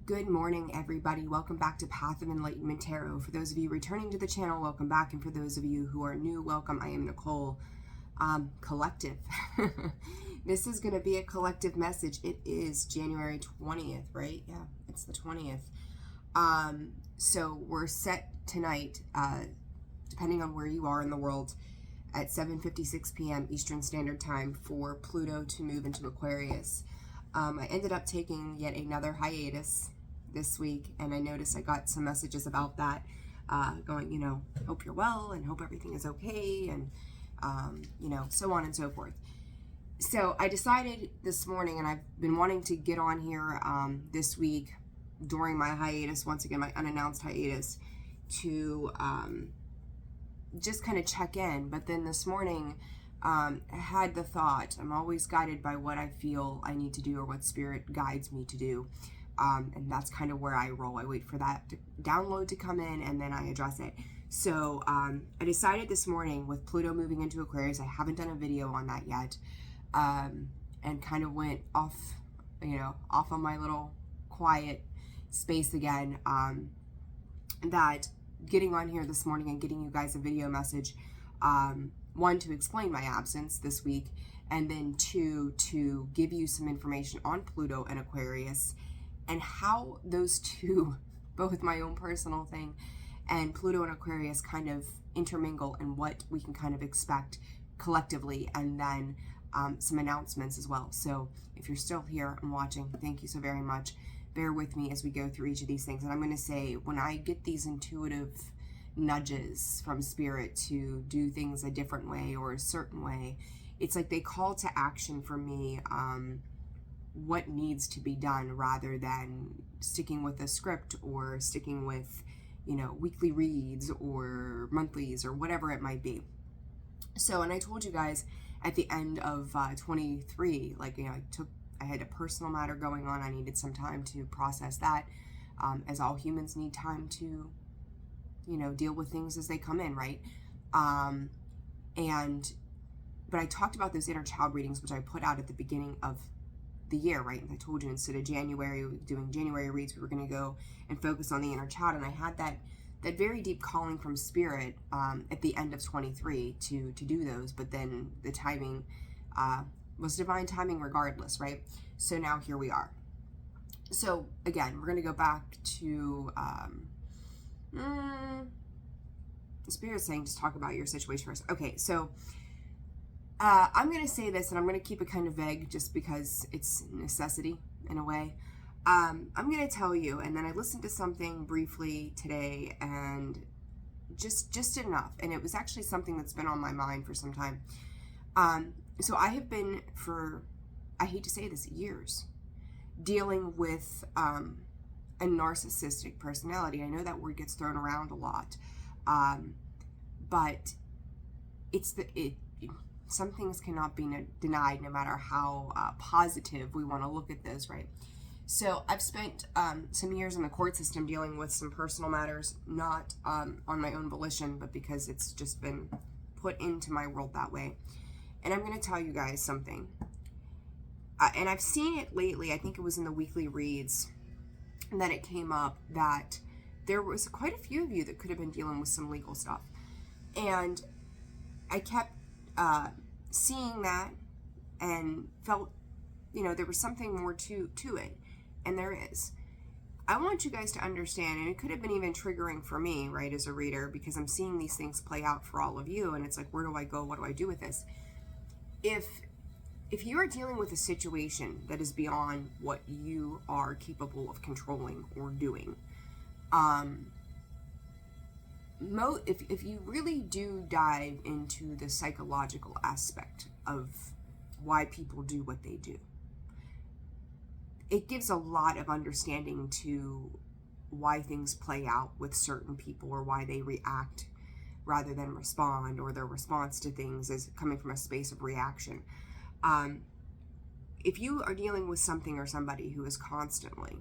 Good morning, everybody. Welcome back to Path of Enlightenment Tarot. For those of you returning to the channel, welcome back. And for those of you who are new, welcome. I am Nicole. Collective. This is going to be a collective message. It is January 20th, right? Yeah, it's the 20th. So we're set tonight, depending on where you are in the world, at 7:56 p.m. Eastern Standard Time for Pluto to move into Aquarius. I ended up taking yet another hiatus this week, and I noticed I got some messages about that, going, hope you're well and hope everything is okay, and, so on and so forth. So I decided this morning, and I've been wanting to get on here this week during my hiatus, once again, my unannounced hiatus, to just kind of check in. But then this morning, I had the thought, I'm always guided by what I feel I need to do or what spirit guides me to do. And that's kind of where I roll. I wait for that download to come in and then I address it. So I decided this morning with Pluto moving into Aquarius, I haven't done a video on that yet, and kind of went off, off on my little quiet space again, that getting on here this morning and getting you guys a video message, one, to explain my absence this week, and then two, to give you some information on Pluto and Aquarius and how those two, both my own personal thing and Pluto and Aquarius, kind of intermingle and what we can kind of expect collectively, and then some announcements as well. So if you're still here and watching, thank you so very much. Bear with me as we go through each of these things. And I'm going to say, when I get these intuitive nudges from spirit to do things a different way or a certain way, it's like they call to action for me what needs to be done, rather than sticking with a script or sticking with weekly reads or monthlies or whatever it might be. So, and I told you guys at the end of 23, I had a personal matter going on. I needed some time to process that, as all humans need time to deal with things as they come in, right? But I talked about those inner child readings, which I put out at the beginning of the year, right? And I told you, instead of doing January reads, we were going to go and focus on the inner child. And I had that very deep calling from spirit at the end of 23 to do those. But then the timing was divine timing regardless, right? So now here we are. So again, we're going to go back to the spirit's saying just talk about your situation first. Okay, so I'm going to say this, and I'm going to keep it kind of vague just because it's necessity in a way. I'm going to tell you, and then I listened to something briefly today, and just enough, and it was actually something that's been on my mind for some time. So I have been, for, I hate to say this, years, dealing with a narcissistic personality. I know that word gets thrown around a lot, but some things cannot be denied, no matter how positive we want to look at this, right? So I've spent some years in the court system dealing with some personal matters, not on my own volition, but because it's just been put into my world that way. And I'm going to tell you guys something. And I've seen it lately, I think it was in the weekly reads, that it came up that there was quite a few of you that could have been dealing with some legal stuff. And I kept seeing that and felt, there was something more to it. And there is. I want you guys to understand, and it could have been even triggering for me, right, as a reader, because I'm seeing these things play out for all of you, and it's like, where do I go? What do I do with this? If you are dealing with a situation that is beyond what you are capable of controlling or doing, if you really do dive into the psychological aspect of why people do what they do, it gives a lot of understanding to why things play out with certain people, or why they react rather than respond, or their response to things is coming from a space of reaction. If you are dealing with something or somebody who is constantly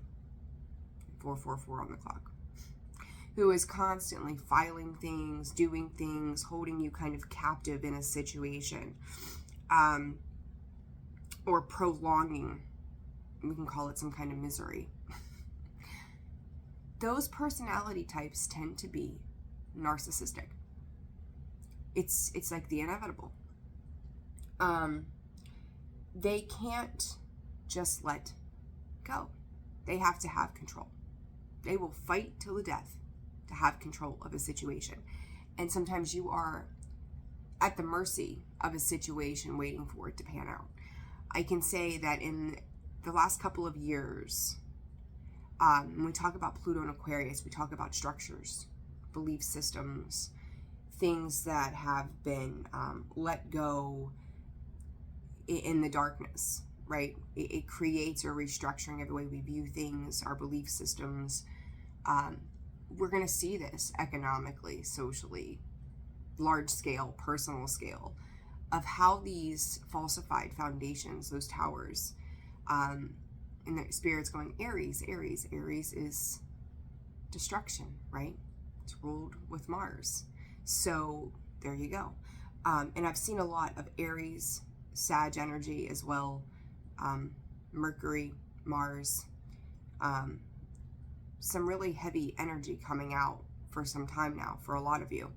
444 on the clock, who is constantly filing things, doing things, holding you kind of captive in a situation, or prolonging, we can call it some kind of misery, those personality types tend to be narcissistic. It's like the inevitable. They can't just let go. They have to have control. They will fight till the death to have control of a situation. And sometimes you are at the mercy of a situation waiting for it to pan out. I can say that in the last couple of years, when we talk about Pluto and Aquarius, we talk about structures, belief systems, things that have been let go in the darkness, right? It creates a restructuring of the way we view things, our belief systems. We're going to see this economically, socially, large scale, personal scale, of how these falsified foundations, those towers, and the spirit's going, Aries is destruction, right? It's ruled with Mars. So there you go. And I've seen a lot of Aries, Sag energy as well, Mercury, Mars, some really heavy energy coming out for some time now for a lot of you.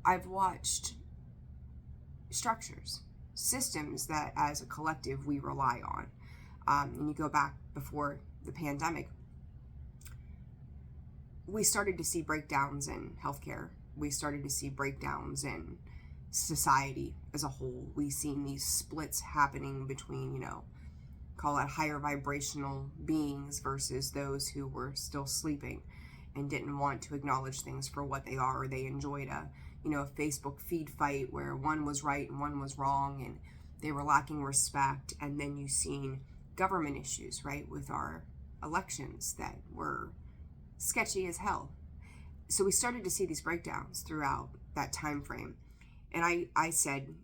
I've watched structures, systems that as a collective we rely on. And you go back before the pandemic, we started to see breakdowns in healthcare. We started to see breakdowns in society as a whole. We've seen these splits happening between, call it higher vibrational beings versus those who were still sleeping and didn't want to acknowledge things for what they are, or they enjoyed a Facebook feed fight where one was right and one was wrong and they were lacking respect. And then you've seen government issues, right, with our elections that were sketchy as hell. So we started to see these breakdowns throughout that time frame. And I said,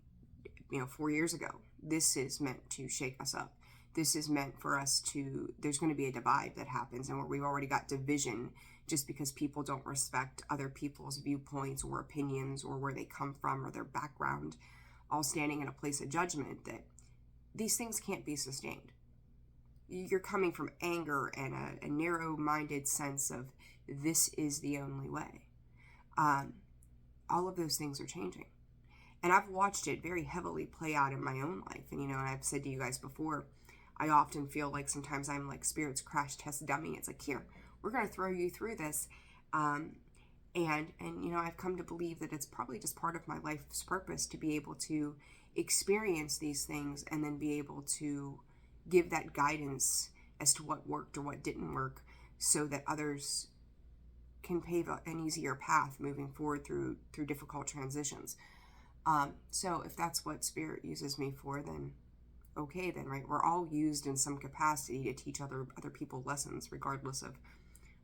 4 years ago, this is meant to shake us up. This is meant for us to, there's going to be a divide that happens, and where we've already got division just because people don't respect other people's viewpoints or opinions or where they come from or their background, all standing in a place of judgment, that these things can't be sustained. You're coming from anger and a narrow-minded sense of this is the only way. All of those things are changing. And I've watched it very heavily play out in my own life. And, and I've said to you guys before, I often feel like sometimes I'm like Spirit's crash test dummy. It's like, here, we're going to throw you through this. And I've come to believe that it's probably just part of my life's purpose to be able to experience these things and then be able to give that guidance as to what worked or what didn't work, so that others can pave an easier path moving forward through difficult transitions. So if that's what Spirit uses me for, then okay, then, right? We're all used in some capacity to teach other people lessons, regardless of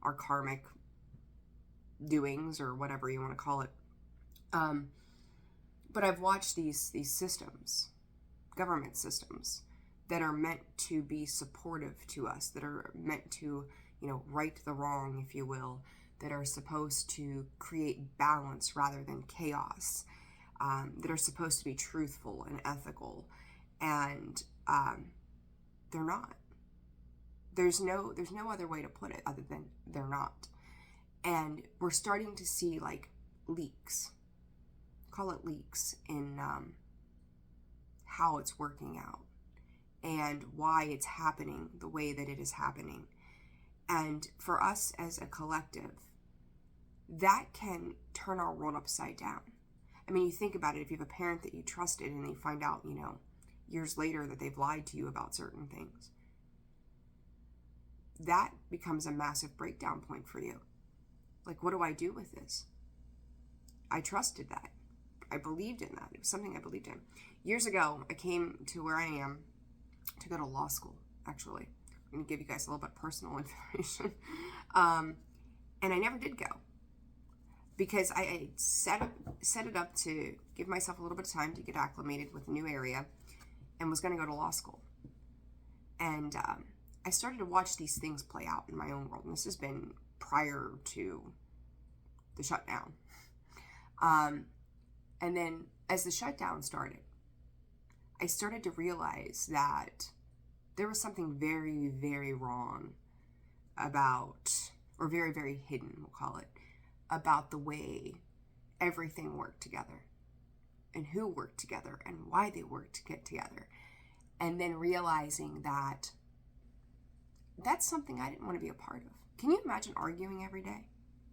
our karmic doings or whatever you want to call it. But I've watched these systems, government systems, that are meant to be supportive to us, that are meant to, right the wrong, if you will, that are supposed to create balance rather than chaos, that are supposed to be truthful and ethical, and they're not. There's no other way to put it other than they're not. And we're starting to see like leaks, call it leaks, in how it's working out and why it's happening the way that it is happening. And for us as a collective, that can turn our world upside down. I mean, you think about it, if you have a parent that you trusted and they find out, years later that they've lied to you about certain things, that becomes a massive breakdown point for you. Like, what do I do with this? I trusted that. I believed in that. It was something I believed in. Years ago, I came to where I am to go to law school, actually. I'm going to give you guys a little bit of personal information. And I never did go, because I set it up to give myself a little bit of time to get acclimated with a new area, and was going to go to law school. And I started to watch these things play out in my own world. And this has been prior to the shutdown. And then as the shutdown started, I started to realize that there was something very, very wrong about, or very, very hidden, we'll call it, about the way everything worked together and who worked together and why they worked to get together. And then realizing that that's something I didn't want to be a part of. Can you imagine arguing every day?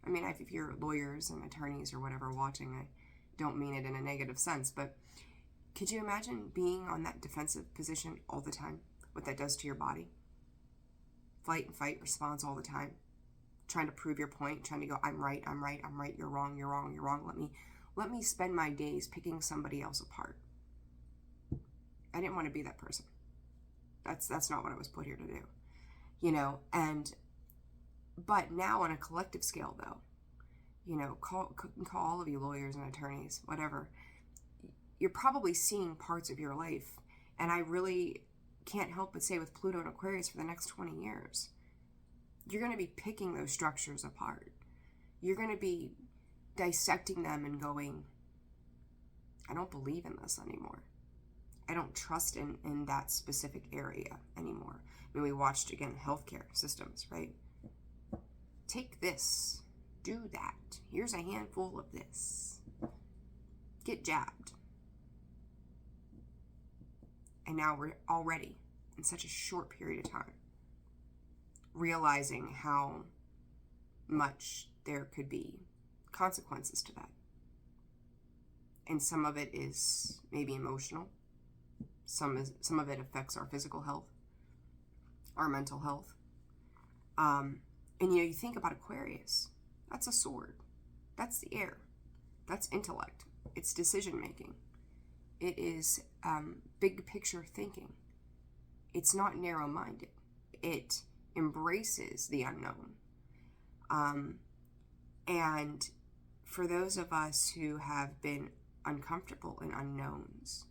I mean, if you're lawyers and attorneys or whatever watching, I don't mean it in a negative sense, but could you imagine being on that defensive position all the time? What that does to your body? Flight and fight response all the time. Trying to prove your point, trying to go, I'm right, you're wrong. Let me spend my days picking somebody else apart. I didn't want to be that person. That's not what I was put here to do. You know, but now on a collective scale though, you know, call all of you lawyers and attorneys, whatever, you're probably seeing parts of your life, and I really can't help but say with Pluto and Aquarius for the next 20 years, you're going to be picking those structures apart. You're going to be dissecting them and going, I don't believe in this anymore. I don't trust in that specific area anymore. I mean, we watched, again, healthcare systems, right? Take this, do that. Here's a handful of this. Get jabbed. And now we're already, in such a short period of time, realizing how much there could be consequences to that. And some of it is maybe emotional. Some of it affects our physical health, our mental health. And you know, you think about Aquarius, that's a sword. That's the air. That's intellect. It's decision making. It is big picture thinking. It's not narrow-minded. It embraces the unknown. And for those of us who have been uncomfortable in unknowns,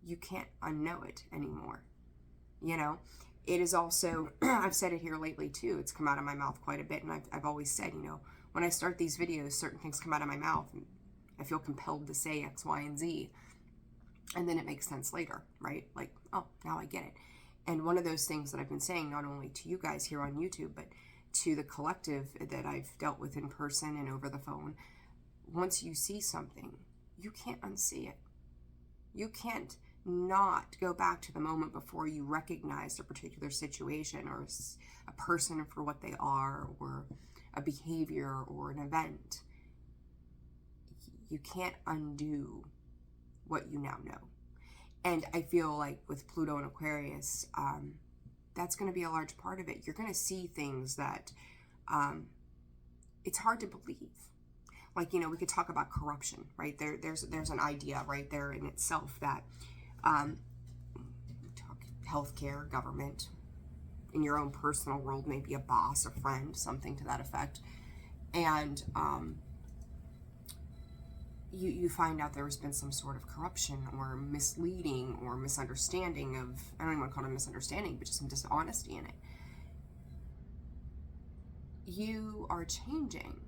you can't unknow it anymore. You know, it is also, I've said it here lately too, it's come out of my mouth quite a bit, and I've always said, you know, when I start these videos, certain things come out of my mouth, and I feel compelled to say X, Y, and Z, and then it makes sense later, right? Like, oh, now I get it. And one of those things that I've been saying, not only to you guys here on YouTube, but to the collective that I've dealt with in person and over the phone, once you see something, you can't unsee it. You can't not go back to the moment before you recognized a particular situation or a person for what they are, or a behavior or an event. You can't undo what you now know. And I feel like with Pluto and Aquarius, that's going to be a large part of it. You're going to see things that it's hard to believe. Like, you know, we could talk about corruption, right? There's an idea right there in itself that talk healthcare, government, in your own personal world, maybe a boss, a friend, something to that effect. And you find out there's been some sort of corruption or misleading or misunderstanding of, I don't even want to call it a misunderstanding, but just some dishonesty in it. You are changing.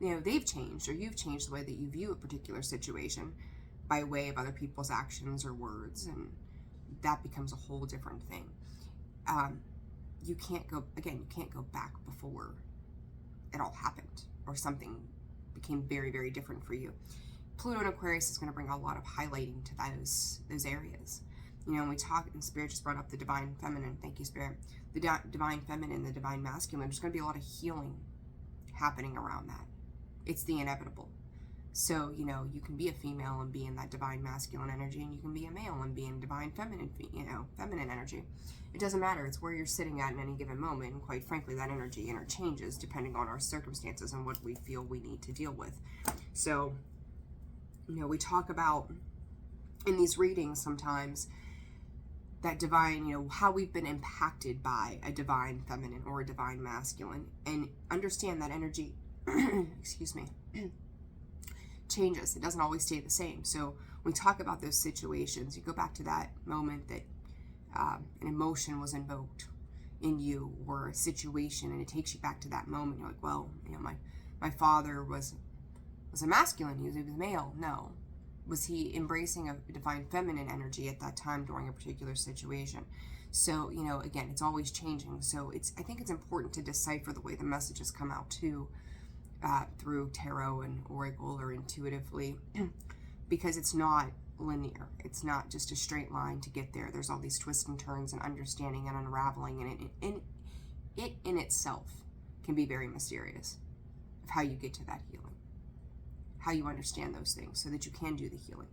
You know, they've changed, or you've changed the way that you view a particular situation by way of other people's actions or words, and that becomes a whole different thing. You can't go back before it all happened, or something became very, very different for you. Pluto and Aquarius is going to bring a lot of highlighting to those areas. You know, when we talk, and Spirit just brought up the divine feminine, thank you, Spirit, the divine feminine, the divine masculine, there's going to be a lot of healing happening around that. It's the inevitable. So, you know, you can be a female and be in that divine masculine energy, and you can be a male and be in divine feminine, feminine energy. It doesn't matter. It's where you're sitting at in any given moment, and quite frankly, that energy interchanges depending on our circumstances and what we feel we need to deal with. So, you know, we talk about in these readings sometimes that divine, you know, how we've been impacted by a divine feminine or a divine masculine, and understand that energy, excuse me, changes. It doesn't always stay the same. So when we talk about those situations, you go back to that moment that an emotion was invoked in you, or a situation, and it takes you back to that moment. You're like, well, you know, my father was a masculine. He was male. No. Was he embracing a divine feminine energy at that time during a particular situation? So, you know, again, it's always changing. So I think it's important to decipher the way the messages come out too, through tarot and oracle or intuitively, because it's not linear. It's not just a straight line to get there. There's all these twists and turns and understanding and unraveling, and it in itself can be very mysterious of how you get to that healing, how you understand those things so that you can do the healing.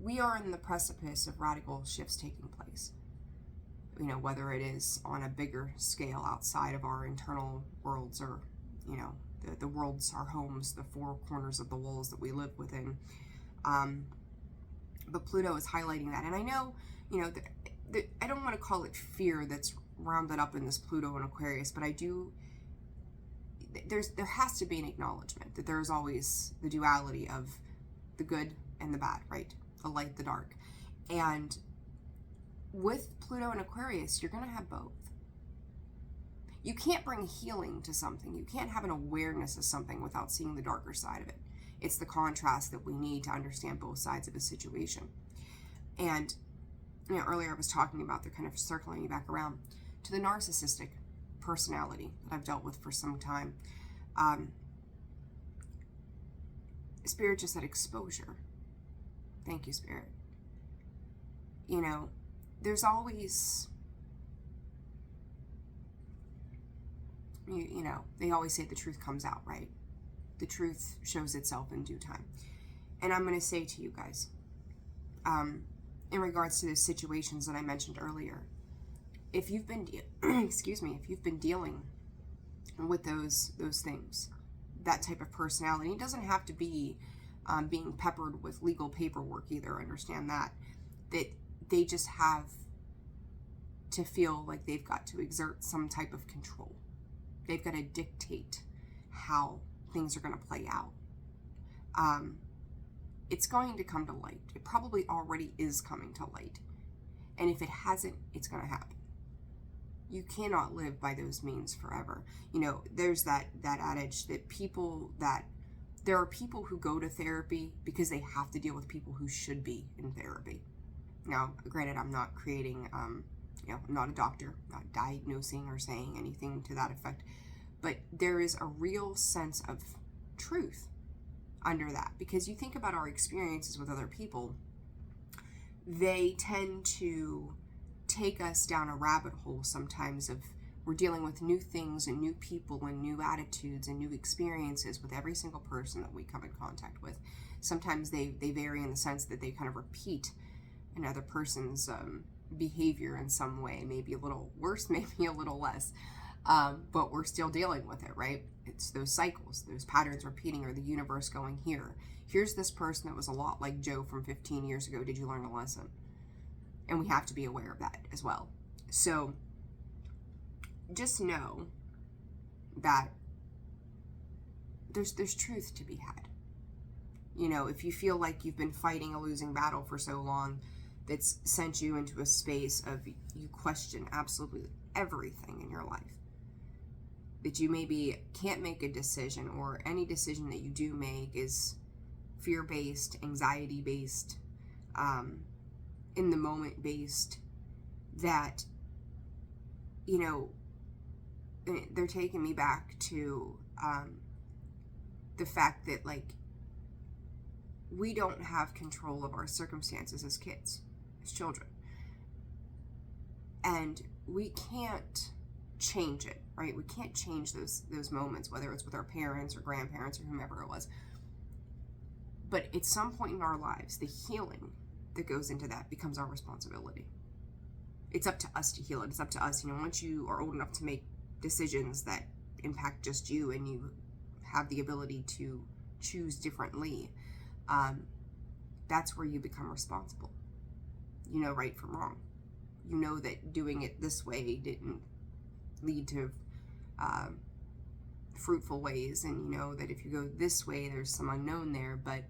We are in the precipice of radical shifts taking place. You know, whether it is on a bigger scale outside of our internal worlds, or, you know, the worlds, our homes, the four corners of the walls that we live within. But Pluto is highlighting that. And I know, you know, I don't want to call it fear that's rounded up in this Pluto and Aquarius, but I do, there has to be an acknowledgement that there's always the duality of the good and the bad, right? The light, the dark. And with Pluto and Aquarius, you're going to have both. You can't bring healing to something. You can't have an awareness of something without seeing the darker side of it. It's the contrast that we need to understand both sides of a situation. And, you know, earlier I was talking about, they're kind of circling me back around to the narcissistic personality that I've dealt with for some time. Spirit just said exposure. Thank you, Spirit. You know, there's always, you know, they always say the truth comes out, right? The truth shows itself in due time. And I'm going to say to you guys, in regards to the situations that I mentioned earlier, if you've been, excuse me, if you've been dealing with those things, that type of personality, it doesn't have to be being peppered with legal paperwork either, understand that they just have to feel like they've got to exert some type of control. They've got to dictate how things are going to play out. It's going to come to light. It probably already is coming to light. And if it hasn't, it's going to happen. You cannot live by those means forever. You know, there's that adage that there are people who go to therapy because they have to deal with people who should be in therapy. Now, granted, I'm not creating, you know, I'm not a doctor, not diagnosing or saying anything to that effect, but there is a real sense of truth under that, because you think about our experiences with other people, they tend to take us down a rabbit hole sometimes of, we're dealing with new things and new people and new attitudes and new experiences with every single person that we come in contact with. Sometimes they vary in the sense that they kind of repeat another person's behavior in some way, maybe a little worse, maybe a little less, but we're still dealing with it, right? It's those cycles, those patterns repeating, or the universe going, here's this person that was a lot like Joe from 15 years ago. Did you learn a lesson? And we have to be aware of that as well. So just know that there's truth to be had. You know, if you feel like you've been fighting a losing battle for so long, that's sent you into a space of you question absolutely everything in your life, that you maybe can't make a decision, or any decision that you do make is fear-based, anxiety-based, in the moment based, that, you know, they're taking me back to the fact that, like, we don't have control of our circumstances as kids, as children, and we can't change it, right? We can't change those moments, whether it's with our parents or grandparents or whomever it was. But at some point in our lives, the healing that goes into that becomes our responsibility. It's up to us to heal it. It's up to us, you know, once you are old enough to make decisions that impact just you, and you have the ability to choose differently, that's where you become responsible. You know right from wrong. You know that doing it this way didn't lead to fruitful ways, and you know that if you go this way, there's some unknown there, but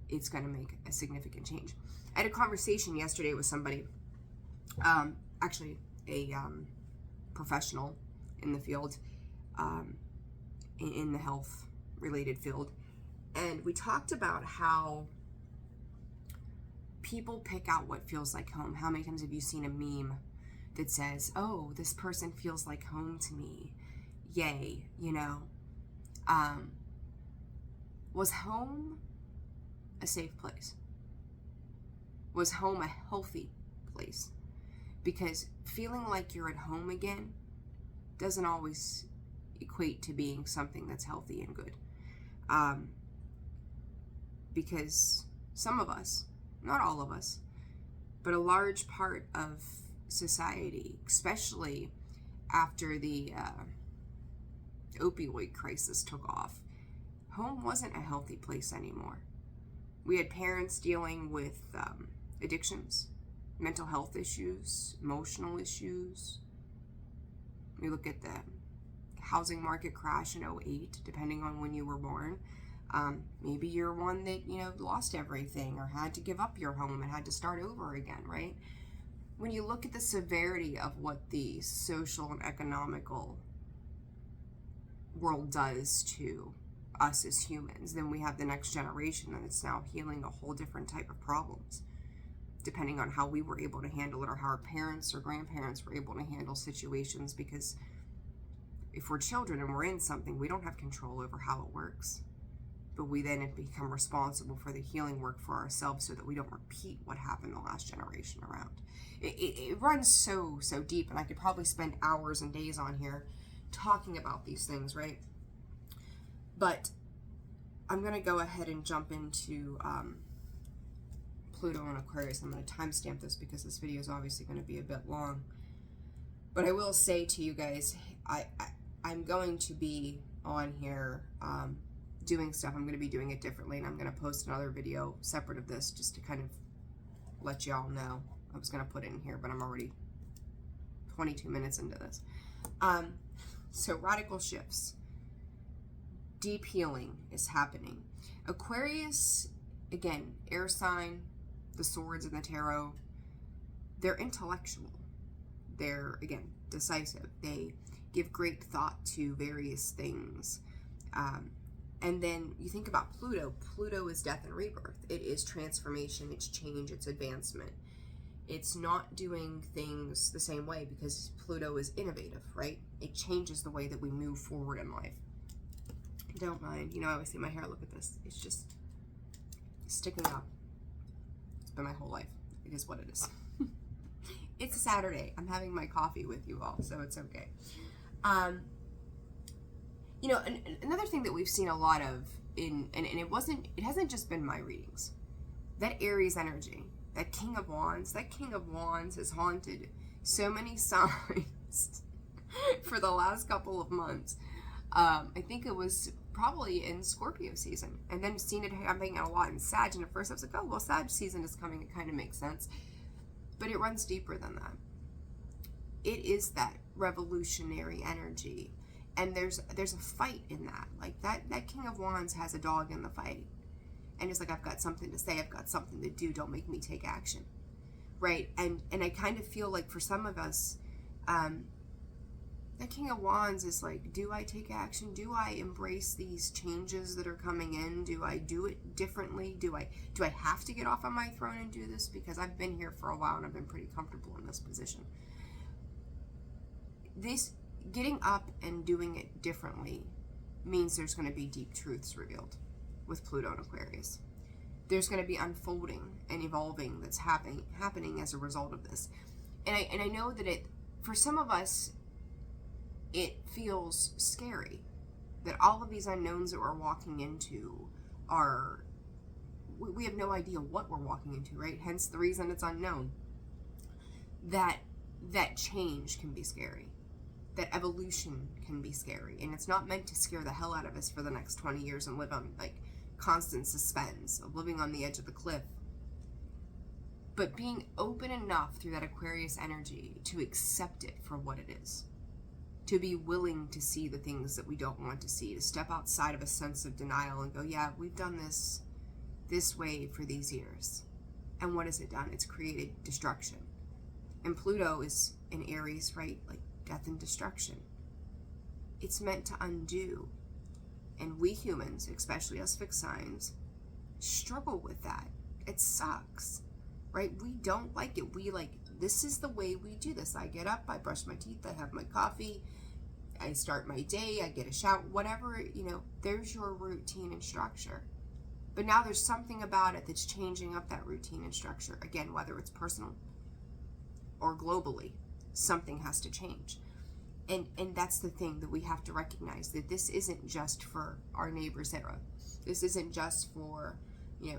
it's going to make a significant change. I had a conversation yesterday with somebody, actually a professional in the field, in the health related field, and we talked about how people pick out what feels like home. How many times have you seen a meme that says, oh, this person feels like home to me? Yay, you know. Was home a safe place? Was home a healthy place? Because feeling like you're at home again doesn't always equate to being something that's healthy and good. Because some of us, not all of us, but a large part of society, especially after the opioid crisis took off, home wasn't a healthy place anymore. We had parents dealing with addictions, mental health issues, emotional issues. We look at the housing market crash in 2008, depending on when you were born. Maybe you're one that, you know, lost everything or had to give up your home and had to start over again, right? When you look at the severity of what the social and economical world does to us as humans, then we have the next generation that is now healing a whole different type of problems, depending on how we were able to handle it or how our parents or grandparents were able to handle situations. Because if we're children and we're in something, we don't have control over how it works. But we then become responsible for the healing work for ourselves so that we don't repeat what happened the last generation around. It runs so deep, and I could probably spend hours and days on here talking about these things, right? But I'm going to go ahead and jump into Pluto and Aquarius. I'm going to timestamp this because this video is obviously going to be a bit long. But I will say to you guys, I'm going to be on here doing stuff. I'm going to be doing it differently, and I'm going to post another video separate of this just to kind of let y'all know. I was going to put it in here, but I'm already 22 minutes into this. So radical shifts. Deep healing is happening. Aquarius, again, air sign, the swords in the tarot, they're intellectual. They're, again, decisive. They give great thought to various things. And then you think about Pluto. Pluto is death and rebirth. It is transformation, it's change, it's advancement. It's not doing things the same way because Pluto is innovative, right? It changes the way that we move forward in life. Don't mind. You know, I always see my hair. Look at this. It's just sticking up. It's been my whole life. It is what it is. It's a Saturday. I'm having my coffee with you all, so it's okay. You know, another thing that we've seen a lot of and it hasn't just been my readings. That Aries energy, that King of Wands has haunted so many signs for the last couple of months. I think it was probably in Scorpio season, and then seen it happening a lot in Sag, and at first I was like, oh, well, Sag season is coming, it kind of makes sense, but it runs deeper than that. It is that revolutionary energy, and there's a fight in that. Like that King of Wands has a dog in the fight, and it's like, I've got something to say, I've got something to do, don't make me take action, right? And I kind of feel like for some of us, the King of Wands is like, do I take action? Do I embrace these changes that are coming in? Do I do it differently? Do I have to get off on my throne and do this? Because I've been here for a while and I've been pretty comfortable in this position. This getting up and doing it differently means there's going to be deep truths revealed with Pluto and Aquarius. There's going to be unfolding and evolving that's happening as a result of this. And I know that for some of us, it feels scary that all of these unknowns that we're walking into we have no idea what we're walking into, right? Hence the reason it's unknown. That change can be scary. That evolution can be scary. And it's not meant to scare the hell out of us for the next 20 years and live on like constant suspense of living on the edge of the cliff. But being open enough through that Aquarius energy to accept it for what it is. To be willing to see the things that we don't want to see, to step outside of a sense of denial and go, yeah, we've done this way for these years. And what has it done? It's created destruction. And Pluto is in Aries, right? Like death and destruction. It's meant to undo. And we humans, especially us fixed signs, struggle with that. It sucks. right? We don't like it. We like, this is the way we do this. I get up, I brush my teeth, I have my coffee, I start my day, I get a shower, whatever, there's your routine and structure. But now there's something about it that's changing up that routine and structure. Again, whether it's personal or globally, something has to change. And that's the thing that we have to recognize, that this isn't just for our neighbor Sarah. This isn't just for,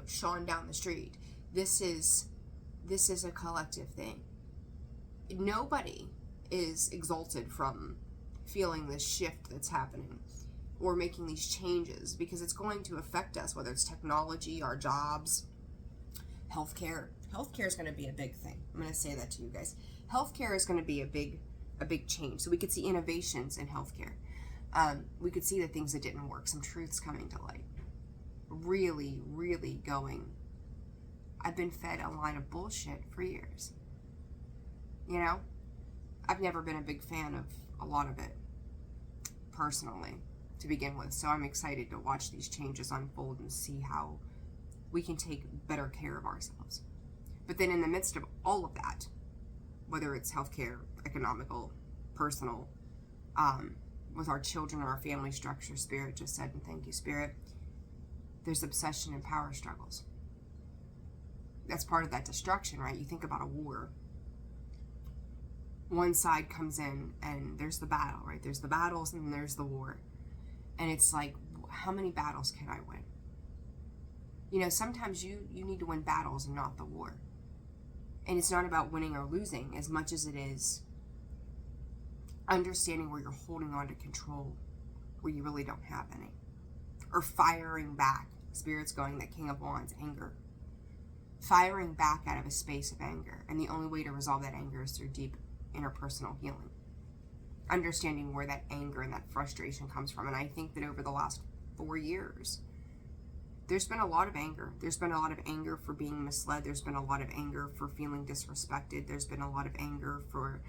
Sean down the street. This is a collective thing. Nobody is exalted from feeling this shift that's happening or making these changes, because it's going to affect us, whether it's technology, our jobs, healthcare. Healthcare is going to be a big thing. I'm going to say that to you guys. Healthcare is going to be a big change. So we could see innovations in healthcare. We could see the things that didn't work, some truths coming to light. Really, really going. I've been fed a line of bullshit for years. I've never been a big fan of a lot of it, personally, to begin with. So I'm excited to watch these changes unfold and see how we can take better care of ourselves. But then in the midst of all of that, whether it's healthcare, economical, personal, with our children or our family structure, Spirit just said, and thank you, Spirit, there's obsession and power struggles. That's part of that destruction, right? You think about a war. One side comes in and there's the battle, right? There's the battles and there's the war. And it's like, how many battles can I win? Sometimes you need to win battles and not the war. And it's not about winning or losing as much as it is understanding where you're holding on to control where you really don't have any. Or firing back. Spirit's going, that King of Wands, anger. Firing back out of a space of anger. And the only way to resolve that anger is through deep interpersonal healing. Understanding where that anger and that frustration comes from. And I think that over the last 4 years, there's been a lot of anger. There's been a lot of anger for being misled. There's been a lot of anger for feeling disrespected. There's been a lot of anger for,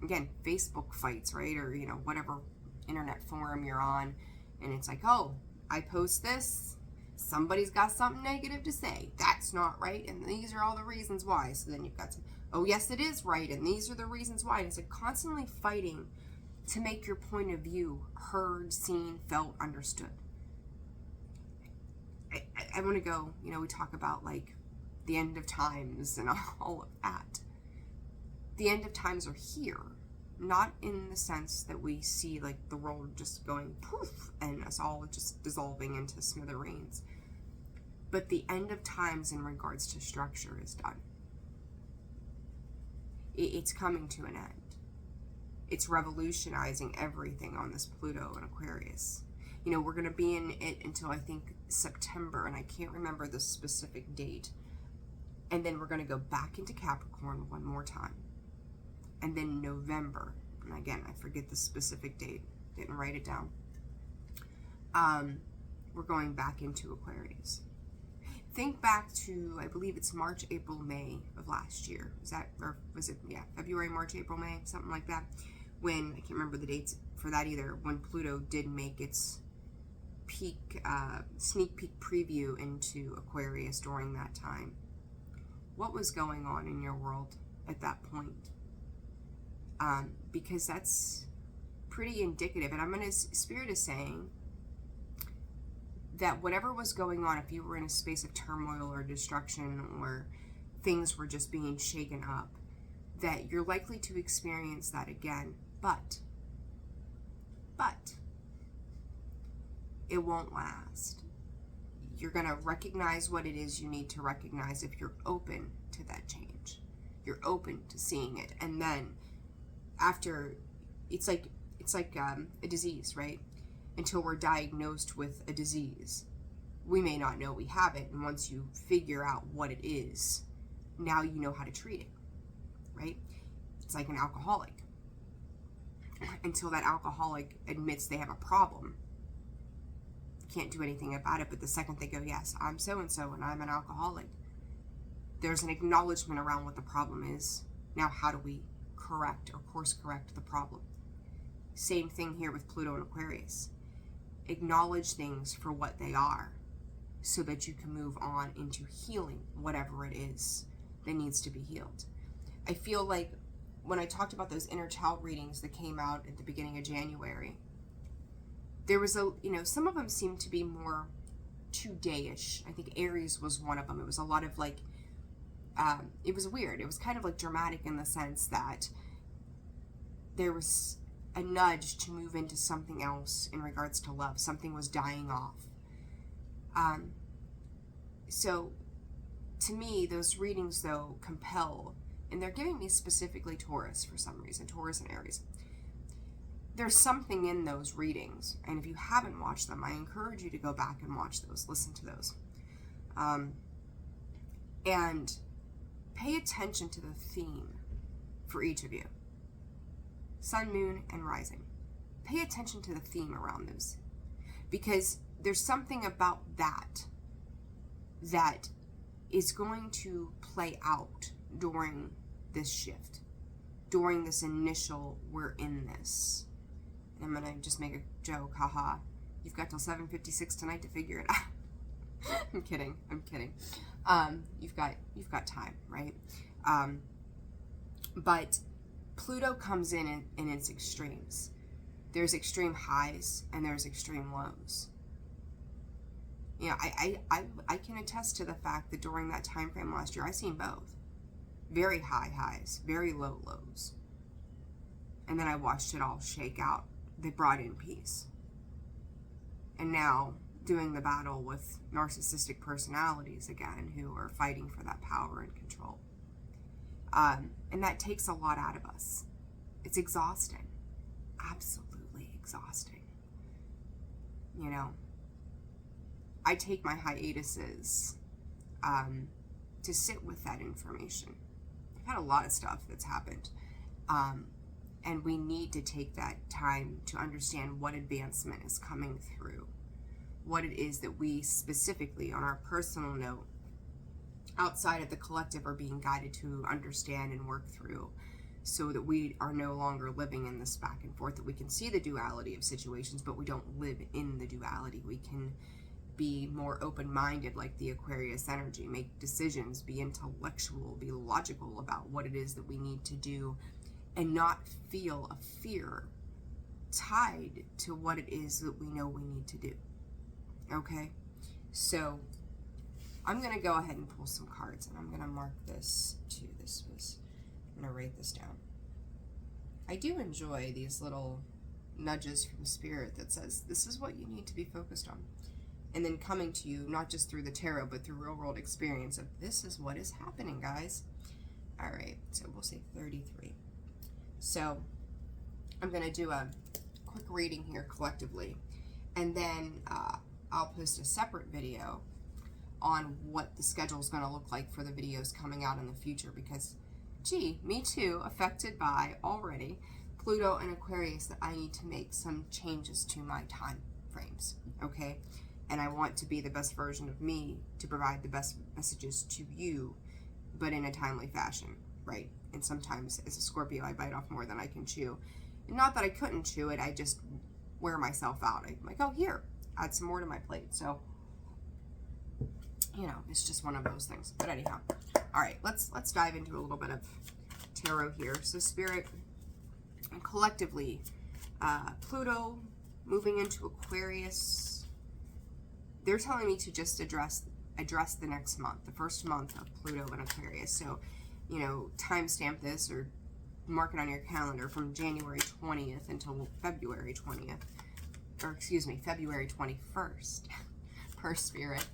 again, Facebook fights, right? Or, whatever internet forum you're on. And it's like, oh, I post this, somebody's got something negative to say. That's not right. And these are all the reasons why. So then you've got some, oh, yes, it is right. And these are the reasons why. And it's like constantly fighting to make your point of view heard, seen, felt, understood. I want to go, we talk about like the end of times and all of that. The end of times are here, not in the sense that we see like the world just going poof and us all just dissolving into smithereens. But the end of times in regards to structure is done. It's coming to an end. It's revolutionizing everything on this Pluto and Aquarius. We're going to be in it until I think September, and I can't remember the specific date. And then we're going to go back into Capricorn one more time. And then November, and again, I forget the specific date, didn't write it down. We're going back into Aquarius. Think back to, I believe it's March, April, May of last year. February, March, April, May, something like that. When, I can't remember the dates for that either, when Pluto did make its sneak peek preview into Aquarius during that time. What was going on in your world at that point? Because that's pretty indicative. And Spirit is saying that whatever was going on, if you were in a space of turmoil or destruction or things were just being shaken up, that you're likely to experience that again. But it won't last. You're going to recognize what it is you need to recognize if you're open to that change. You're open to seeing it. And then after, it's like a disease, right? Until we're diagnosed with a disease, we may not know we have it. And once you figure out what it is, now you know how to treat it, right? It's like an alcoholic. Until that alcoholic admits they have a problem, can't do anything about it. But the second they go, yes, I'm so-and-so and I'm an alcoholic, there's an acknowledgement around what the problem is. Now, how do we correct or course correct the problem? Same thing here with Pluto and Aquarius. Acknowledge things for what they are so that you can move on into healing whatever it is that needs to be healed. I feel like when I talked about those inner child readings that came out at the beginning of January, there was some of them seemed to be more 2-day-ish. I think Aries was one of them. It was a lot of like, it was weird. It was kind of like dramatic in the sense that there was a nudge to move into something else in regards to love. Something was dying off. So to me, those readings though compel, and they're giving me specifically Taurus for some reason, Taurus and Aries. There's something in those readings, and if you haven't watched them, I encourage you to go back and watch those, listen to those. And pay attention to the theme for each of you. Sun, moon, and rising. Pay attention to the theme around those, because there's something about that is going to play out during this shift, during this initial, we're in this. And I'm gonna just make a joke, haha. You've got till 7:56 tonight to figure it out. I'm kidding. You've got time, right? But Pluto comes in its extremes. There's extreme highs and there's extreme lows. You know, I can attest to the fact that during that time frame last year, I seen both. Very high highs, very low lows. And then I watched it all shake out. They brought in peace. And now doing the battle with narcissistic personalities again, who are fighting for that power and control. And that takes a lot out of us. It's exhausting. Absolutely exhausting. You know, I take my hiatuses to sit with that information. I've had a lot of stuff that's happened. And we need to take that time to understand what advancement is coming through. What it is that we specifically, on our personal note, outside of the collective, are being guided to understand and work through, so that we are no longer living in this back and forth, that we can see the duality of situations, but we don't live in the duality. We can be more open-minded, like the Aquarius energy, make decisions, be intellectual, be logical about what it is that we need to do, and not feel a fear tied to what it is that we know we need to do. Okay? So I'm going to go ahead and pull some cards, and I'm going to mark this too. I'm going to write this down. I do enjoy these little nudges from Spirit that says, this is what you need to be focused on. And then coming to you, not just through the tarot, but through real world experience of, this is what is happening, guys. All right, so we'll say 33. So I'm going to do a quick reading here collectively, and then I'll post a separate video on what the schedule is going to look like for the videos coming out in the future, because, gee, me too, affected by already Pluto and Aquarius, that I need to make some changes to my time frames, okay? And I want to be the best version of me to provide the best messages to you, but in a timely fashion, right? And sometimes as a Scorpio, I bite off more than I can chew. And not that I couldn't chew it, I just wear myself out. I'm like, oh, here, add some more to my plate. So, you know, it's just one of those things. But anyhow, all right, let's dive into a little bit of tarot here. So Spirit, collectively, Pluto moving into Aquarius, they're telling me to just address the next month, the first month of Pluto and Aquarius. So, you know, timestamp this or mark it on your calendar from January 20th until February 20th, or excuse me, February 21st, per Spirit,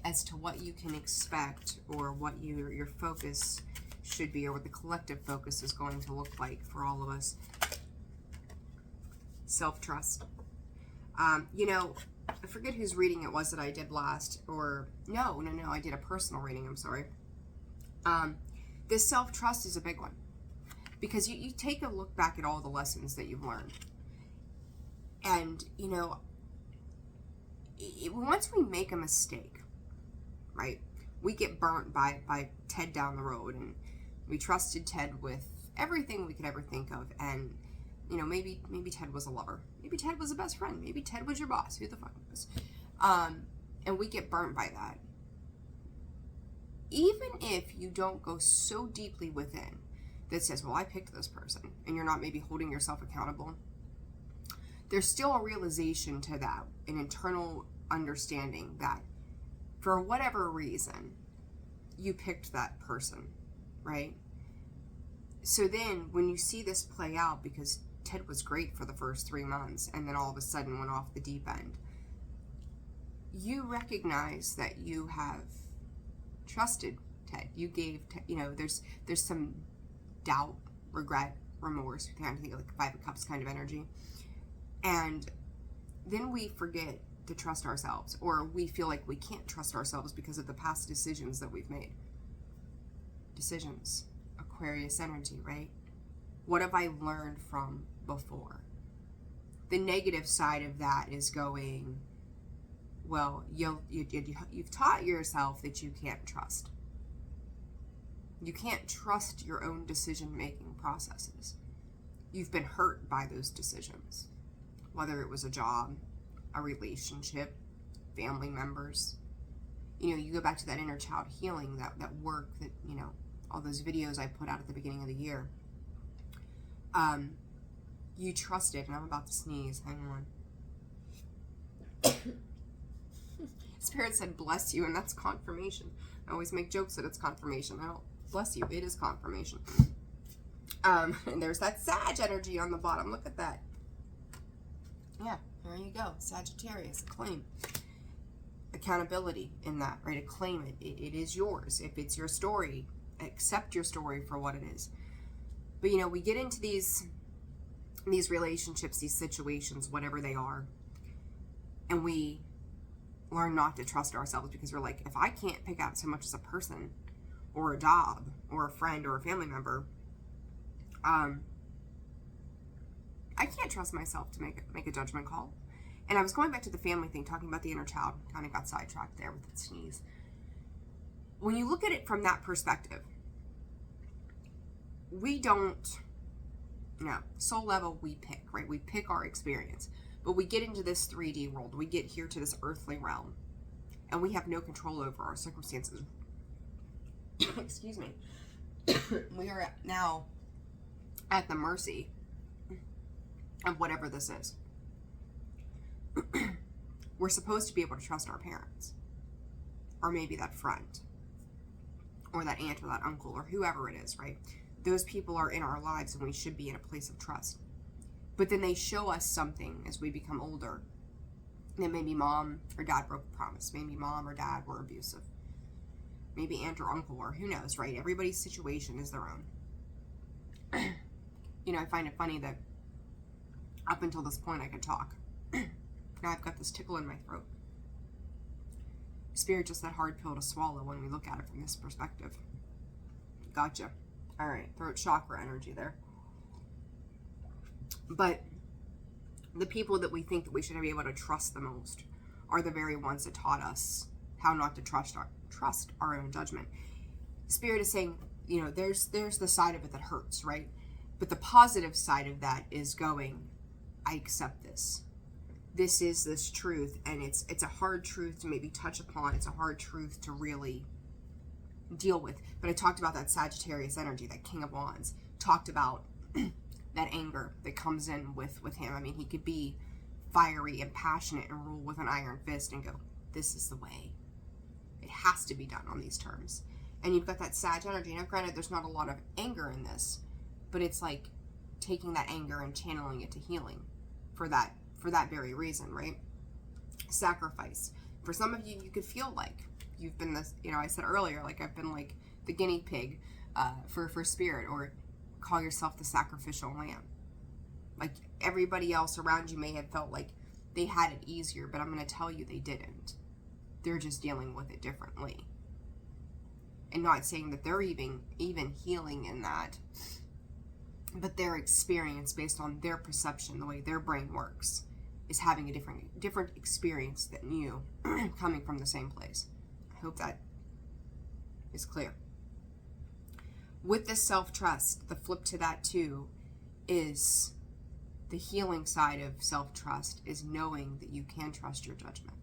as to what you can expect, or what your focus should be, or what the collective focus is going to look like for all of us. Self-trust. You know, I forget whose reading it was that I did last, or no, I did a personal reading, I'm sorry. This self-trust is a big one, because you take a look back at all the lessons that you've learned, and, you know, once we make a mistake, right, we get burnt by Ted down the road, and we trusted Ted with everything we could ever think of, and, you know, maybe Ted was a lover, maybe Ted was a best friend, maybe Ted was your boss, who the fuck knows, And we get burnt by that. Even if you don't go so deeply within that says, well, I picked this person, and you're not maybe holding yourself accountable, there's still a realization to that, an internal understanding that for whatever reason, you picked that person, right? So then when you see this play out, because Ted was great for the first 3 months and then all of a sudden went off the deep end, you recognize that you have trusted Ted. You gave Ted, there's some doubt, regret, remorse. You kind of think of like 5 of Cups kind of energy. And then we forget to trust ourselves, or we feel like we can't trust ourselves because of the past decisions that we've made. Decisions, Aquarius energy, right? What have I learned from before? The negative side of that is going, well, you've taught yourself that you can't trust. You can't trust your own decision-making processes. You've been hurt by those decisions, whether it was a job, a relationship, family members. You go back to that inner child healing, that work that, all those videos I put out at the beginning of the year. You trusted, and I'm about to sneeze, hang on. Spirit said, bless you, and that's confirmation. I always make jokes that it's confirmation. I don't, bless you, it is confirmation. And there's that Sag energy on the bottom. Look at that. Yeah, there you go. Sagittarius, claim. Accountability in that, right? Claim it. It is yours. If it's your story, accept your story for what it is. But, we get into these relationships, these situations, whatever they are, and we learn not to trust ourselves because we're like, if I can't pick out so much as a person or a job or a friend or a family member, I can't trust myself to make a judgment call. And I was going back to the family thing, talking about the inner child, kind of got sidetracked there with the sneeze. When you look at it from that perspective, we don't, soul level we pick, right? We pick our experience. But we get into this 3D world. We get here to this earthly realm. And we have no control over our circumstances. Excuse me. We are now at the mercy of whatever this is. We're supposed to be able to trust our parents. Or maybe that friend. Or that aunt or that uncle or whoever it is, right? Those people are in our lives and we should be in a place of trust. But then they show us something as we become older. That maybe mom or dad broke a promise. Maybe mom or dad were abusive. Maybe aunt or uncle, or who knows, right? Everybody's situation is their own. I find it funny that up until this point I could talk. Now I've got this tickle in my throat. Spirit, just that hard pill to swallow when we look at it from this perspective. Gotcha. All right, throat chakra energy there. But the people that we think that we should be able to trust the most are the very ones that taught us how not to trust our own judgment. Spirit is saying, there's the side of it that hurts, right? But the positive side of that is going, I accept this. This is this truth, and it's a hard truth to maybe touch upon. It's a hard truth to really deal with. But I talked about that Sagittarius energy, that King of Wands. Talked about that anger that comes in with him. I mean, he could be fiery and passionate and rule with an iron fist and go, this is the way. It has to be done on these terms. And you've got that Sag energy. Now, granted, there's not a lot of anger in this, but it's like taking that anger and channeling it to healing for that very reason, right? Sacrifice. For some of you, you could feel like you've been this, I said earlier, like I've been like the guinea pig for spirit, or call yourself the sacrificial lamb. Like everybody else around you may have felt like they had it easier, but I'm going to tell you they didn't. They're just dealing with it differently. And not saying that they're even healing in that, but their experience based on their perception, the way their brain works, is having a different experience than you coming from the same place. I hope that is clear. With this self-trust, the flip to that too is the healing side of self-trust is knowing that you can trust your judgment.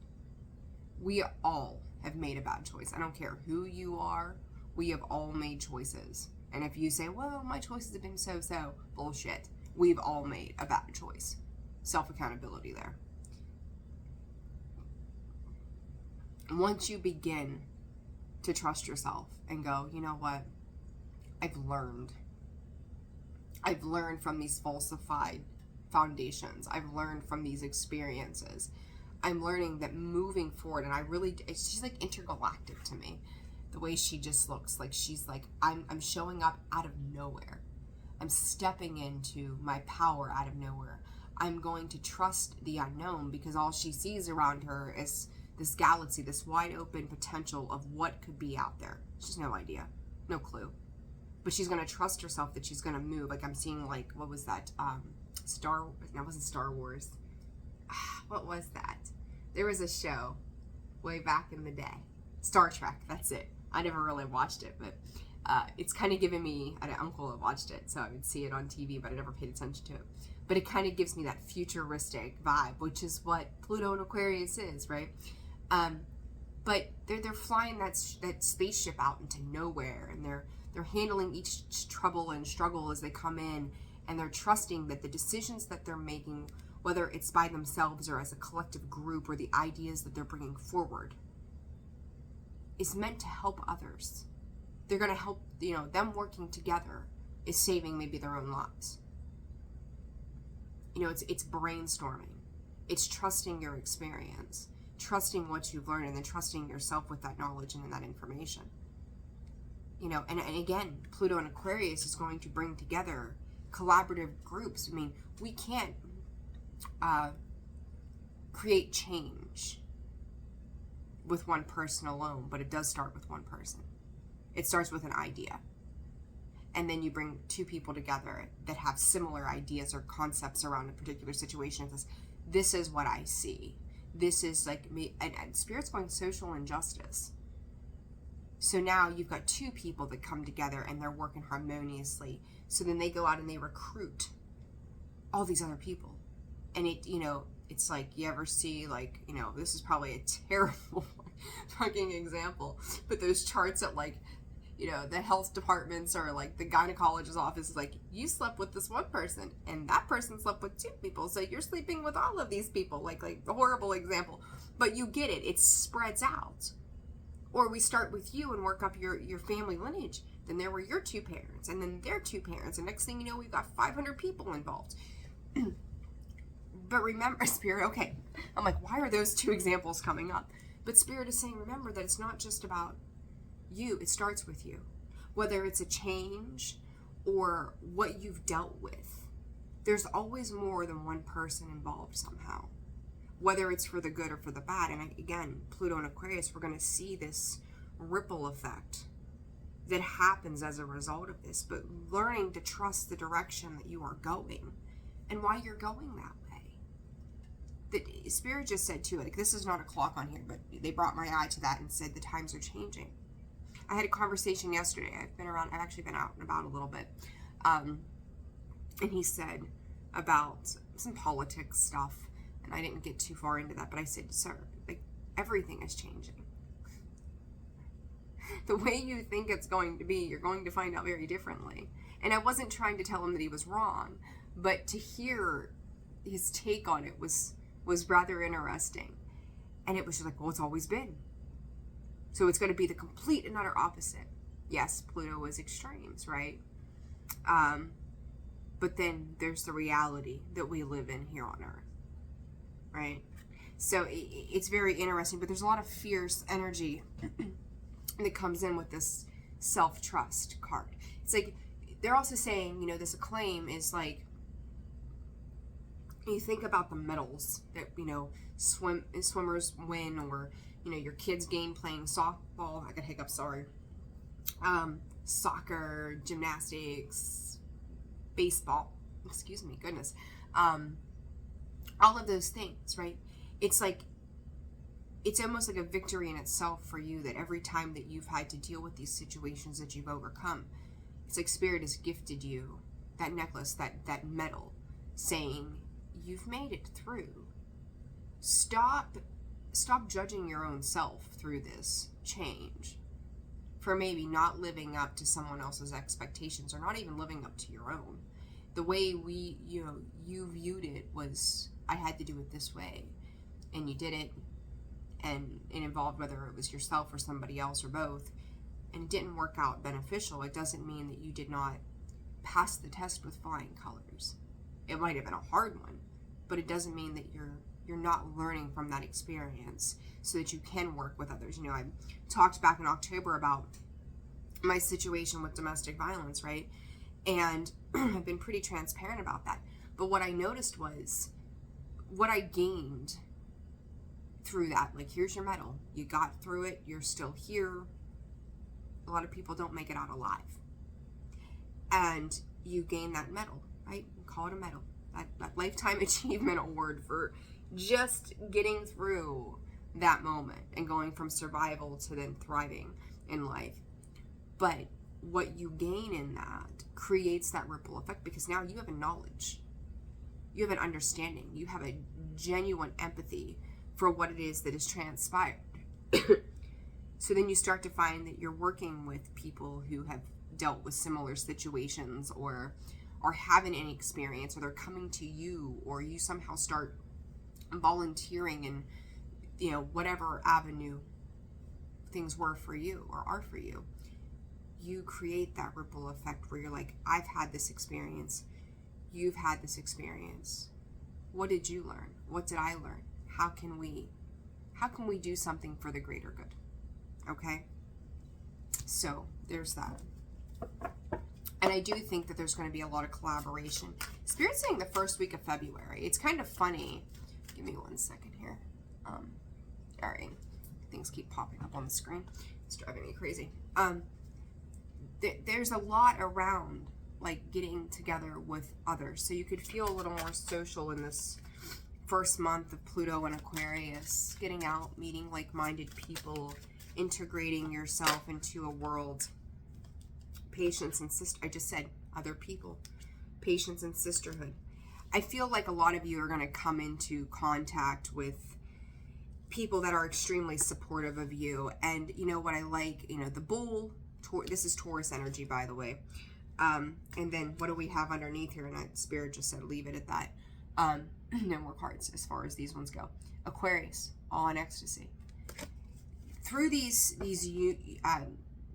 We all have made a bad choice. I don't care who you are. We have all made choices. And if you say, well, my choices have been so-so, bullshit. We've all made a bad choice. Self-accountability there. Once you begin to trust yourself and go, you know what? I've learned from these falsified foundations. I've learned from these experiences. I'm learning that moving forward, and she's like intergalactic to me. The way she just looks, like she's like, I'm showing up out of nowhere. I'm stepping into my power out of nowhere. I'm going to trust the unknown, because all she sees around her is this galaxy, this wide open potential of what could be out there. She has no idea, no clue. But she's going to trust herself that she's going to move. Like I'm seeing, like, what was that? It wasn't Star Wars. What was that? There was a show way back in the day. Star Trek, that's it. I never really watched it, but it's kind of given me, I had an uncle that watched it, so I would see it on TV, but I never paid attention to it. But it kind of gives me that futuristic vibe, which is what Pluto and Aquarius is, right? But they're flying that spaceship out into nowhere, and they're handling each trouble and struggle as they come in, and they're trusting that the decisions that they're making, whether it's by themselves or as a collective group, or the ideas that they're bringing forward, is meant to help others. They're going to help, them working together is saving maybe their own lives. It's brainstorming. It's trusting your experience, trusting what you've learned, and then trusting yourself with that knowledge and that information. And again, Pluto and Aquarius is going to bring together collaborative groups. I mean, we can't create change with one person alone, but it does start with one person. It starts with an idea. And then you bring two people together that have similar ideas or concepts around a particular situation. This is what I see. This is like me, and Spirit's going social injustice. So now you've got two people that come together and they're working harmoniously. So then they go out and they recruit all these other people. And it's like, you ever see, like, this is probably a terrible fucking example, but those charts at, like, the health departments or like the gynecologist's office is like, you slept with this one person and that person slept with two people, so you're sleeping with all of these people, like a horrible example, but you get it. It spreads out. Or we start with you and work up your family lineage. Then there were your two parents, and then their two parents, and next thing you know, we've got 500 people involved. But remember, Spirit, okay, I'm like, why are those two examples coming up? But Spirit is saying, remember that it's not just about you. It starts with you. Whether it's a change or what you've dealt with, there's always more than one person involved somehow. Whether it's for the good or for the bad. And again, Pluto and Aquarius, we're going to see this ripple effect that happens as a result of this. But learning to trust the direction that you are going and why you're going that way. The Spirit just said too, like, this is not a clock on here, but they brought my eye to that and said the times are changing. I had a conversation yesterday. I've actually been out and about a little bit. And he said about some politics stuff. And I didn't get too far into that, but I said, sir, like, everything is changing. The way you think it's going to be, you're going to find out very differently. And I wasn't trying to tell him that he was wrong, but to hear his take on it was rather interesting. And it was just like, well, it's always been. So it's going to be the complete and utter opposite. Yes, Pluto is extremes, right? But then there's the reality that we live in here on Earth, right? So it's very interesting, but there's a lot of fierce energy that comes in with this self-trust card. It's like, they're also saying, this acclaim is like, you think about the medals that, swimmers win, or, your kids gain playing softball. I got hiccups, sorry. Soccer, gymnastics, baseball, excuse me, goodness. All of those things, right? It's like, it's almost like a victory in itself for you, that every time that you've had to deal with these situations that you've overcome, it's like Spirit has gifted you that necklace, that medal, saying you've made it through. Stop stop judging your own self through this change for maybe not living up to someone else's expectations, or not even living up to your own. The way you viewed it was, I had to do it this way, and you did it, and it involved whether it was yourself or somebody else or both, and it didn't work out beneficial. It doesn't mean that you did not pass the test with flying colors. It might have been a hard one, but it doesn't mean that you're not learning from that experience so that you can work with others. I talked back in October about my situation with domestic violence, right? And I've been pretty transparent about that. But what I noticed was what I gained through that. Like, here's your medal. You got through it. You're still here. A lot of people don't make it out alive. And you gain that medal, right? Call it a medal. That lifetime achievement award for just getting through that moment and going from survival to then thriving in life. But what you gain in that creates that ripple effect, because now you have a knowledge, you have an understanding, you have a genuine empathy for what it is that has transpired. So then you start to find that you're working with people who have dealt with similar situations, or are having any experience, or they're coming to you, or you somehow start volunteering in whatever avenue things were for you or are for you. You create that ripple effect where you're like, I've had this experience, you've had this experience. What did you learn? What did I learn? How can we do something for the greater good? Okay? So there's that. And I do think that there's going to be a lot of collaboration. Spirit's saying the first week of February. It's kind of funny. Give me 1 second here. All right. Things keep popping up on the screen. It's driving me crazy. There's a lot around, like, getting together with others. So you could feel a little more social in this first month of Pluto and Aquarius. Getting out, meeting like-minded people, integrating yourself into a world. Patience and I just said other people. Patience and sisterhood. I feel like a lot of you are going to come into contact with people that are extremely supportive of you. And you know what I like? The bull. This is Taurus energy, by the way. And then what do we have underneath here? And Spirit just said leave it at that. No more cards as far as these ones go. Aquarius, all in ecstasy. Through these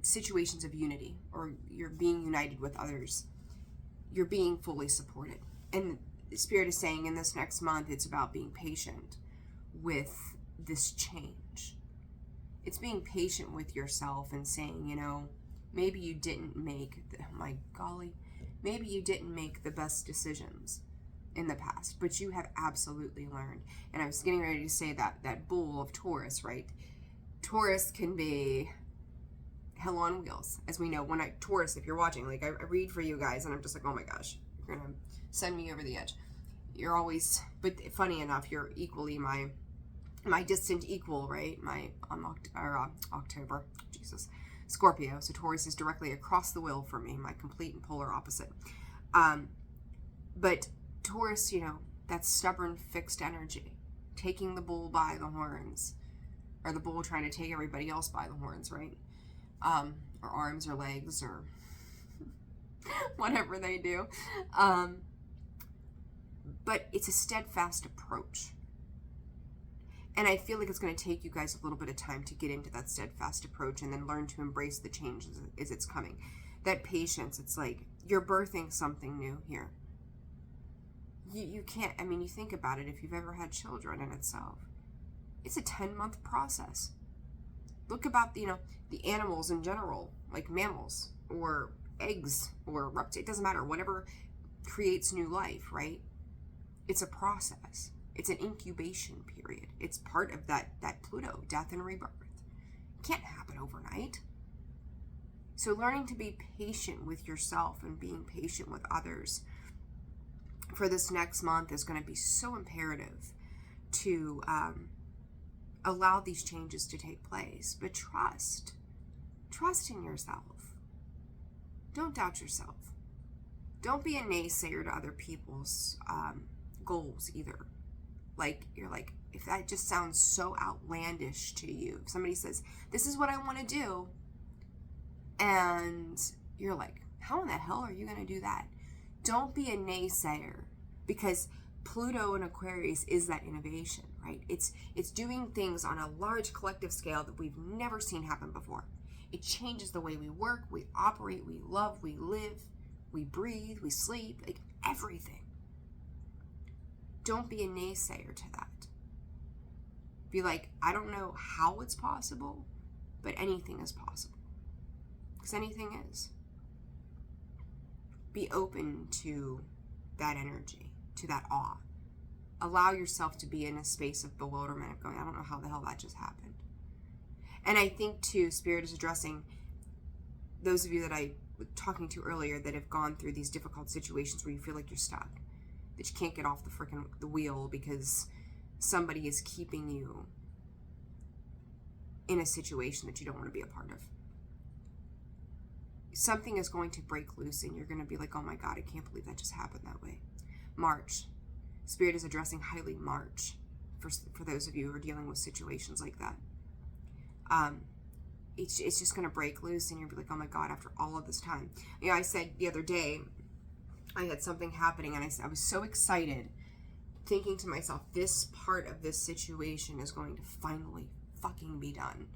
situations of unity, or you're being united with others, you're being fully supported. And Spirit is saying in this next month, it's about being patient with this change. It's being patient with yourself and saying, maybe you didn't make, maybe you didn't make the best decisions in the past, but you have absolutely learned. And I was getting ready to say that bull of Taurus, right? Taurus can be hell on wheels, as we know. Taurus, if you're watching, like I read for you guys, and I'm just like, oh my gosh, you're gonna send me over the edge. You're always, but funny enough, you're equally my distant equal, right? October, Jesus, Scorpio. So Taurus is directly across the wheel for me, my complete and polar opposite. But Taurus, that stubborn, fixed energy, taking the bull by the horns, or the bull trying to take everybody else by the horns, right? Or arms or legs or whatever they do. But it's a steadfast approach. And I feel like it's going to take you guys a little bit of time to get into that steadfast approach and then learn to embrace the change as it's coming. That patience, it's like you're birthing something new here. You can't, you think about it, if you've ever had children in itself, it's a 10-month process. Look about, the animals in general, like mammals or eggs or reptiles, it doesn't matter, whatever creates new life, right? It's a process. It's an incubation period. It's part of that Pluto, death and rebirth. It can't happen overnight. So learning to be patient with yourself and being patient with others for this next month is going to be so imperative to allow these changes to take place. But trust in yourself. Don't doubt yourself. Don't be a naysayer to other people's goals either. Like, you're like, if that just sounds so outlandish to you, if somebody says, this is what I want to do, and you're like, how in the hell are you going to do that? Don't be a naysayer, because Pluto and Aquarius is that innovation, right? It's doing things on a large collective scale that we've never seen happen before. It changes the way we work, we operate, we love, we live, we breathe, we sleep, like everything. Don't be a naysayer to that. Be like, I don't know how it's possible, but anything is possible. Because anything is. Be open to that energy, to that awe. Allow yourself to be in a space of bewilderment, of going, I don't know how the hell that just happened. And I think, too, Spirit is addressing those of you that I was talking to earlier that have gone through these difficult situations where you feel like you're stuck, that you can't get off the wheel because somebody is keeping you in a situation that you don't want to be a part of. Something is going to break loose and you're going to be like, oh my God, I can't believe that just happened that way. March. Spirit is addressing highly March for those of you who are dealing with situations like that. It's just going to break loose and you'll be like, oh my God, after all of this time. You know, I said the other day, I had something happening and I was so excited, thinking to myself, this part of this situation is going to finally fucking be done.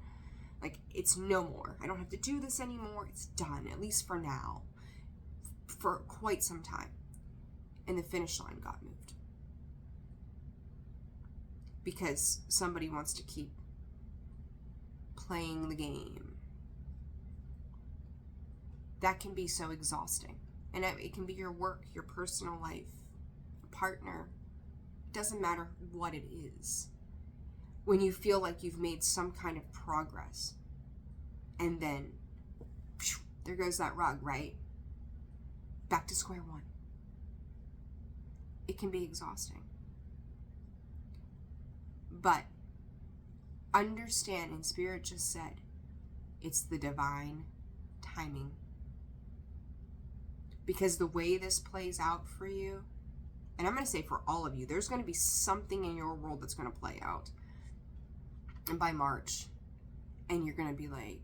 Like, it's no more. I don't have to do this anymore. It's done, at least for now, for quite some time. And the finish line got moved. Because somebody wants to keep playing the game. That can be so exhausting. And it can be your work, your personal life, your partner. It doesn't matter what it is. When you feel like you've made some kind of progress, and then there goes that rug, right? Back to square one. It can be exhausting. But understand, and Spirit just said, it's the divine timing. Because the way this plays out for you, and I'm going to say for all of you, there's going to be something in your world that's going to play out. And by March, and you're going to be like,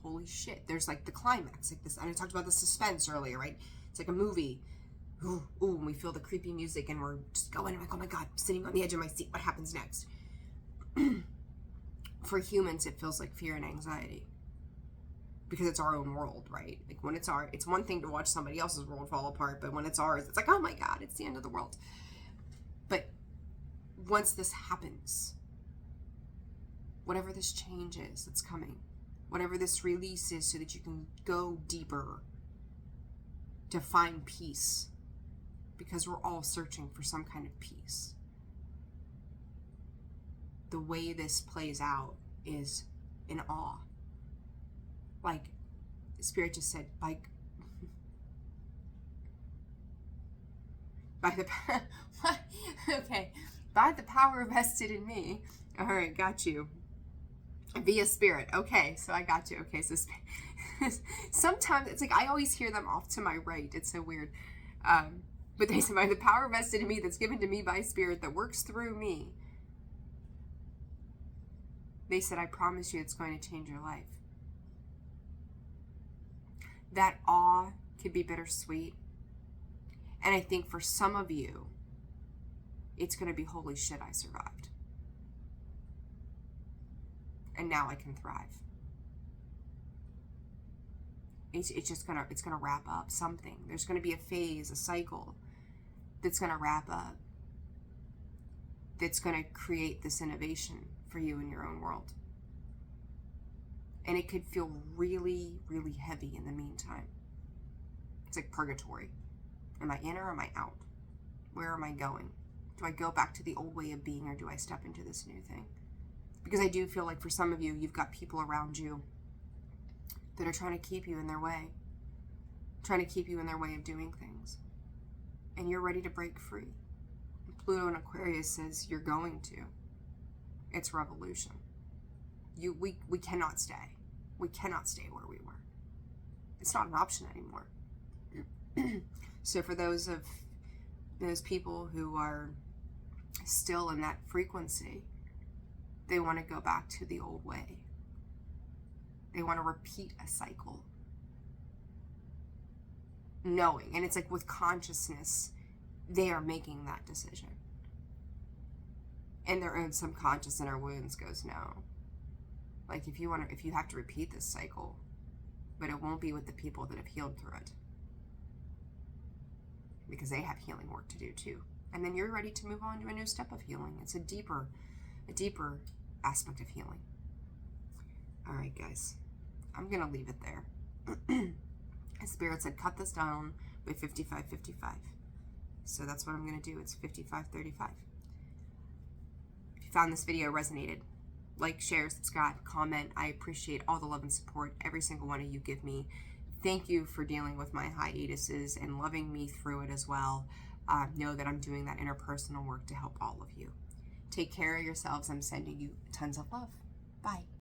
holy shit, there's like the climax, like this. And I talked about the suspense earlier, right? It's like a movie. Ooh, and we feel the creepy music and we're just going, like, oh my God, sitting on the edge of my seat. What happens next? For humans, it feels like fear and anxiety. Because it's our own world, right? Like when it's one thing to watch somebody else's world fall apart, but when it's ours, it's like, oh my God, it's the end of the world. But once this happens, whatever this change is that's coming, whatever this release is so that you can go deeper to find peace, because we're all searching for some kind of peace. The way this plays out is in awe. Like, Spirit just said, by the what? Okay, by the power vested in me. All right, got you. Via Spirit. Okay, so I got you. Okay, so sometimes it's like I always hear them off to my right. It's so weird. But they said, by the power vested in me that's given to me by Spirit that works through me. They said, I promise you it's going to change your life. That awe can be bittersweet. And I think for some of you, it's going to be, holy shit, I survived. And now I can thrive. It's going to wrap up something. There's going to be a phase, a cycle that's going to wrap up. That's going to create this innovation for you in your own world. And it could feel really, really heavy in the meantime. It's like purgatory. Am I in or am I out? Where am I going? Do I go back to the old way of being or do I step into this new thing? Because I do feel like for some of you, you've got people around you that are trying to keep you in their way. Trying to keep you in their way of doing things. And you're ready to break free. Pluto in Aquarius says you're going to. It's revolution. We cannot stay. We cannot stay where we were. It's not an option anymore. So for those people who are still in that frequency, they want to go back to the old way. They want to repeat a cycle. Knowing, and it's like with consciousness, they are making that decision. And their own subconscious inner wounds goes, no. Like if you have to repeat this cycle, but it won't be with the people that have healed through it. Because they have healing work to do too. And then you're ready to move on to a new step of healing. It's a deeper aspect of healing. All right, guys. I'm going to leave it there. Spirit said, cut this down by 55-55. So that's what I'm going to do. It's 55-35. If you found this video resonated, like, share, subscribe, comment. I appreciate all the love and support every single one of you give me. Thank you for dealing with my hiatuses and loving me through it as well. Know that I'm doing that interpersonal work to help all of you. Take care of yourselves. I'm sending you tons of love. Bye.